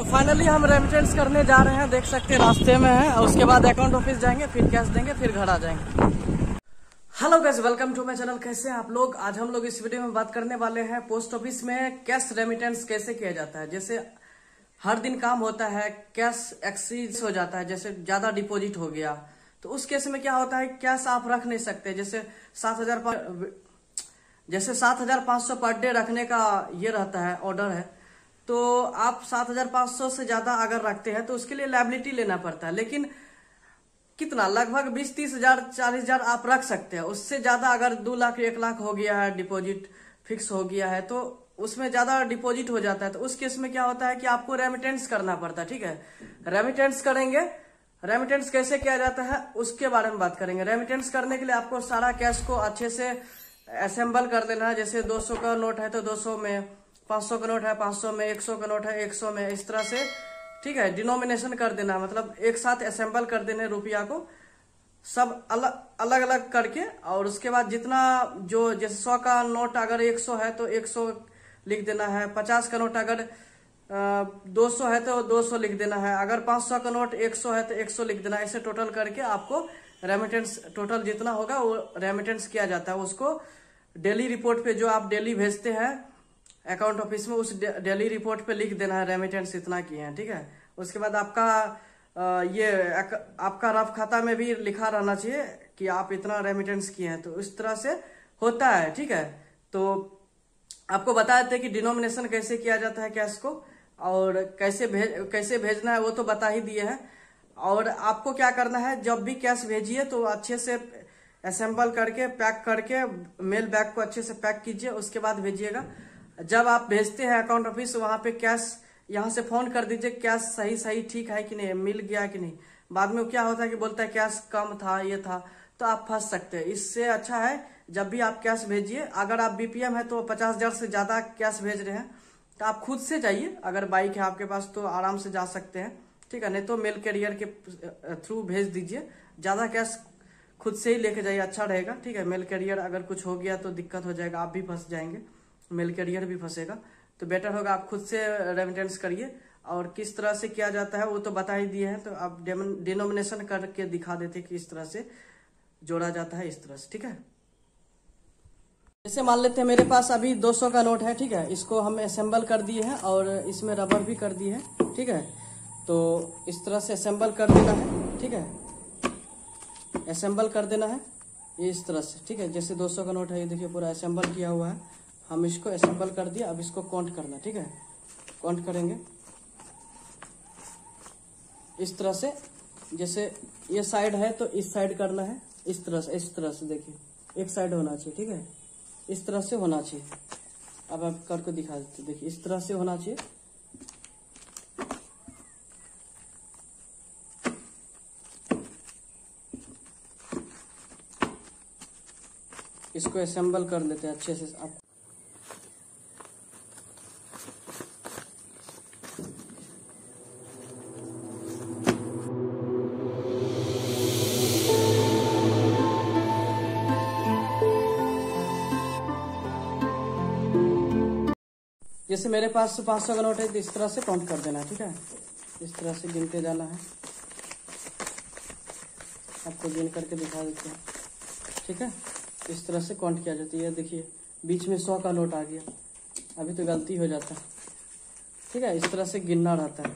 Finally हम remittance करने जा रहे हैं, देख सकते हैं रास्ते में है। और उसके बाद अकाउंट ऑफिस जाएंगे, फिर कैश देंगे, फिर घर आ जाएंगे। Hello guys, welcome to my channel. कैसे हैं आप लोग? आज हम लोग इस वीडियो में बात करने वाले हैं पोस्ट ऑफिस में कैश रेमिटेंस कैसे किया जाता है। जैसे हर दिन काम होता है, कैश एक्सीड हो जाता है, जैसे ज्यादा डिपॉजिट हो गया, तो उस केस में क्या होता है, कैश आप रख नहीं सकते। जैसे 7,500 पर डे रखने का ये रहता है, ऑर्डर है, तो आप 7,500 से ज्यादा अगर रखते हैं तो उसके लिए लायबिलिटी लेना पड़ता है। लेकिन कितना, लगभग 20-30 हजार 40 हजार आप रख सकते हैं। उससे ज्यादा अगर 2 लाख 1 लाख हो गया है, डिपॉजिट फिक्स हो गया है, तो उसमें ज्यादा डिपॉजिट हो जाता है। तो उस केस में क्या होता है कि आपको रेमिटेंस करना पड़ता है। ठीक है, रेमिटेंस करेंगे। रेमिटेंस कैसे किया जाता है उसके बारे में बात करेंगे। रेमिटेंस करने के लिए आपको सारा कैश को अच्छे से असेंबल कर देना है। जैसे 200 का नोट है तो 200 में, 500 का नोट है 500 में, 100 का नोट है 100 में, इस तरह से। ठीक है, डिनोमिनेशन कर देना, मतलब एक साथ असेंबल कर देने रुपया को, सब अलग अलग करके। और उसके बाद जितना जो, जैसे 100 का नोट अगर 100 है तो 100 लिख देना है। 50 का नोट अगर 200 है तो 200 लिख देना है। अगर 500 का नोट 100 है तो 100 लिख देना है। ऐसे टोटल करके आपको रेमिटेंस टोटल जितना होगा वो रेमिटेंस किया जाता है। उसको डेली रिपोर्ट पे, जो आप डेली भेजते हैं अकाउंट ऑफिस में, उस डेली रिपोर्ट पे लिख देना है रेमिटेंस इतना किए हैं। ठीक है, उसके बाद आपका आपका रफ खाता में भी लिखा रहना चाहिए कि आप इतना रेमिटेंस किए हैं। तो इस तरह से होता है। ठीक है, तो आपको बता देते हैं कि डिनोमिनेशन कैसे किया जाता है कैश को, और कैसे भेजना है वो तो बता ही दिए हैं। और आपको क्या करना है, जब भी कैश भेजिए तो अच्छे से असेंबल करके, पैक करके मेल बैग को अच्छे से पैक कीजिए, उसके बाद भेजिएगा। जब आप भेजते हैं अकाउंट ऑफिस, वहां पे कैश यहाँ से फोन कर दीजिए, कैश सही ठीक है कि नहीं, मिल गया कि नहीं। बाद में क्या होता है कि बोलता है कैश कम था, ये था, तो आप फंस सकते हैं। इससे अच्छा है जब भी आप कैश भेजिए, अगर आप बीपीएम है तो 50,000 से ज्यादा कैश भेज रहे हैं तो आप खुद से जाइए। अगर बाइक है आपके पास तो आराम से जा सकते हैं। ठीक है, नहीं तो मेल कैरियर के थ्रू भेज दीजिए। ज्यादा कैश खुद से ही लेके जाइए, अच्छा रहेगा। ठीक है, मेल कैरियर अगर कुछ हो गया तो दिक्कत हो जाएगा, आप भी फंस जाएंगे, मेल कैरियर भी फंसेगा। तो बेटर होगा आप खुद से रेमिटेंस करिए। और किस तरह से किया जाता है वो तो बता ही दिए हैं, तो आप डिनोमिनेशन करके दिखा देते कि इस तरह से जोड़ा जाता है, इस तरह से। ठीक है, जैसे मान लेते हैं मेरे पास अभी 200 का नोट है। ठीक है, इसको हम असेंबल कर दिए हैं और इसमें रबर भी कर दिए हैं। ठीक है, तो इस तरह से असेंबल कर देना है। ठीक है, असेंबल कर देना है इस तरह से। ठीक है, जैसे 200 का नोट है, ये देखिए पूरा असेंबल किया हुआ है। हम इसको असेंबल कर दिया, अब इसको काउंट करना। ठीक है, काउंट करेंगे इस तरह से। जैसे ये साइड है तो इस साइड करना है, इस तरह से देखिए, एक साइड होना चाहिए। ठीक है, इस तरह से होना चाहिए। अब आप करके दिखा देते, देखिए इस तरह से होना चाहिए। इसको असेंबल कर लेते हैं अच्छे से। आप जैसे मेरे पास 500 का नोट है तो इस तरह से काउंट कर देना है। ठीक है, इस तरह से गिनते जाना है। आपको गिन करके दिखा देते हैं। ठीक है, इस तरह से काउंट किया जाता है। ये देखिए बीच में 100 का नोट आ गया, अभी तो गलती हो जाता है। ठीक है, इस तरह से गिनना रहता है।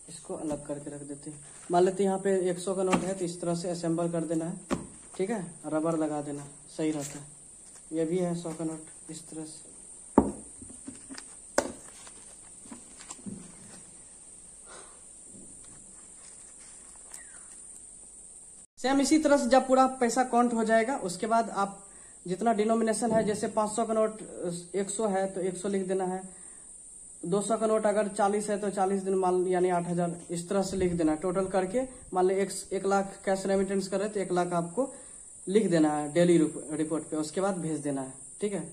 इसको अलग करके रख देते हैं। मान लेते हैं यहाँ पे 100 का नोट है तो इस तरह से असेंबल कर देना है। ठीक है, रबर लगा देना, सही रहता है। ये भी है 100 का नोट, इस तरह से। सेम इसी तरह से जब पूरा पैसा काउंट हो जाएगा, उसके बाद आप जितना डिनोमिनेशन है, जैसे 500 का नोट 100 है तो 100 लिख देना है। 200 का नोट अगर 40 है तो 40 दिन, मान यानी 8,000, इस तरह से लिख देना है। टोटल करके मान ली 1 लाख कैश रेमिटेंस करे तो 1 लाख आपको लिख देना है डेली रिपोर्ट पे, उसके बाद भेज देना है। ठीक है,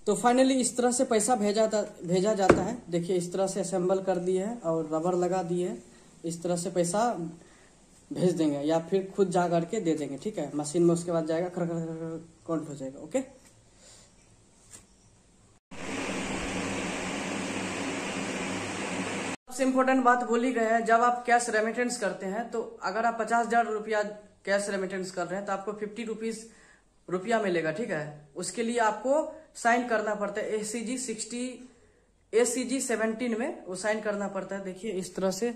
तो फाइनली इस तरह से पैसा भेजा जाता है। देखिए इस तरह से असेंबल कर दिए है और रबर लगा दिए है। इस तरह से पैसा भेज देंगे या फिर खुद जा करके दे देंगे, ठीक है। मशीन में उसके बाद जाएगा, खर काउंट हो जाएगा। ओके, सबसे इम्पोर्टेंट बात बोली गई है, जब आप कैश रेमिटेंस करते हैं तो अगर आप 50,000 रुपया कैश रेमिटेंस कर रहे हैं तो आपको 50 रुपया मिलेगा, ठीक है। उसके लिए आपको साइन करना पड़ता है ACG 17 में वो साइन करना पड़ता है। देखिए इस तरह से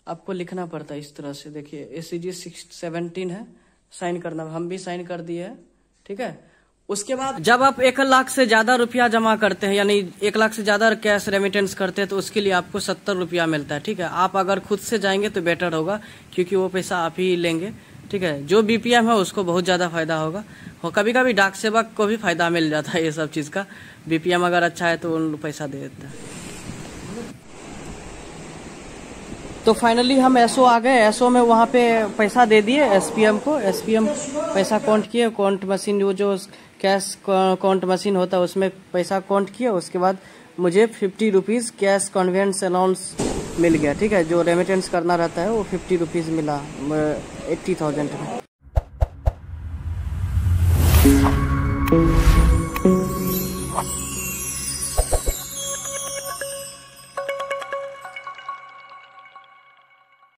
आपको लिखना पड़ता है, इस तरह से देखिए ACG 17 है, साइन करना, हम भी साइन कर दिए है, ठीक है। उसके बाद जब आप 1 लाख से ज्यादा रुपया जमा करते हैं, यानी 1 लाख से ज्यादा कैश रेमिटेंस करते हैं, तो उसके लिए आपको 70 रुपया मिलता है, ठीक है। आप अगर खुद से जाएंगे तो बेटर होगा, क्योंकि वो पैसा आप ही लेंगे, ठीक है। जो BPM है उसको बहुत ज्यादा फायदा होगा, और कभी कभी डाक सेवक को भी फायदा मिल जाता है ये सब चीज का। BPM अगर अच्छा है तो उन पैसा दे देता है। तो फाइनली हम SO आ गए। SO में वहाँ पे पैसा दे दिए SPM को। SPM पैसा काउंट किए, काउंट मशीन वो जो कैश काउंट मशीन होता है उसमें पैसा काउंट किया। उसके बाद मुझे 50 रुपीज कैश कन्वेंस अलाउंस मिल गया, ठीक है। जो रेमिटेंस करना रहता है वो 50 रुपीज मिला 80,000 में।